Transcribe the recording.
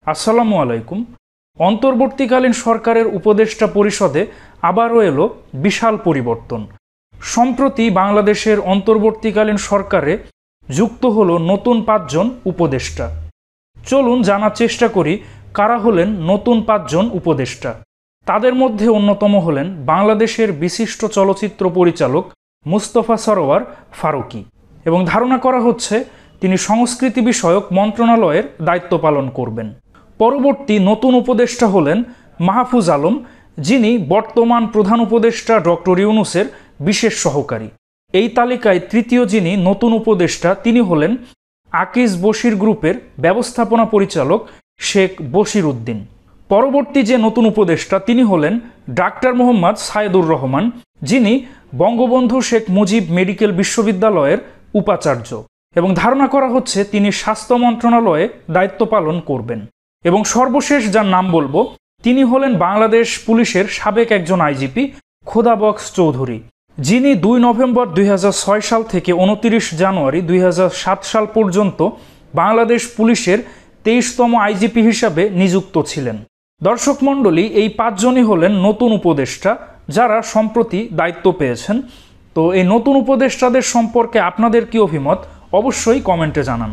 আসসালামু আলাইকুম। অন্তর্বর্তীকালীন সরকারের উপদেষ্টা পরিষদে আবারও এলো বিশাল পরিবর্তন। সম্প্রতি বাংলাদেশের অন্তর্বর্তীকালীন সরকারে যুক্ত হলো নতুন 5 জন উপদেষ্টা। চলুন জানার চেষ্টা করি কারা হলেন নতুন 5 জন উপদেষ্টা। তাদের মধ্যে অন্যতম হলেন বাংলাদেশের বিশিষ্ট চলচ্চিত্র পরিচালক মুস্তফা সরোয়ার ফারুকী, এবং ধারণা করা হচ্ছে তিনি সংস্কৃতি বিষয়ক মন্ত্রণালয়ের দায়িত্ব পালন করবেন। পরবর্তী নতুন উপদেষ্টা হলেন মাহফুজ আলম, যিনি বর্তমান প্রধান উপদেষ্টা ডক্টর ইউনূসের বিশেষ সহকারী। এই তালিকায় তৃতীয় যিনি নতুন উপদেষ্টা তিনি হলেন আকিজ বশির গ্রুপের ব্যবস্থাপনা পরিচালক শেখ বশির উদ্দিন। পরবর্তী যে নতুন উপদেষ্টা তিনি হলেন ডাক্তার মোহাম্মদ সায়েদুর রহমান, যিনি বঙ্গবন্ধু শেখ মুজিব মেডিকেল বিশ্ববিদ্যালয়ের উপাচার্য, এবং ধারণা করা হচ্ছে তিনি স্বাস্থ্য মন্ত্রণালয়ে দায়িত্ব পালন করবেন। এবং সর্বশেষ যার নাম বলবো তিনি হলেন বাংলাদেশ পুলিশের সাবেক একজন আইজিপি খোদাবক্স চৌধুরী, যিনি 2 নভেম্বর 2006 সাল থেকে 29 জানুয়ারি 2007 সাল পর্যন্ত বাংলাদেশ পুলিশের 23তম আইজিপি হিসাবে নিযুক্ত ছিলেন। দর্শক মণ্ডলী, এই 5 জনই হলেন নতুন উপদেষ্টা যারা সম্প্রতি দায়িত্ব পেয়েছেন। তো এই নতুন উপদেষ্টাদের সম্পর্কে আপনাদের কি অভিমত অবশ্যই কমেন্টে জানান।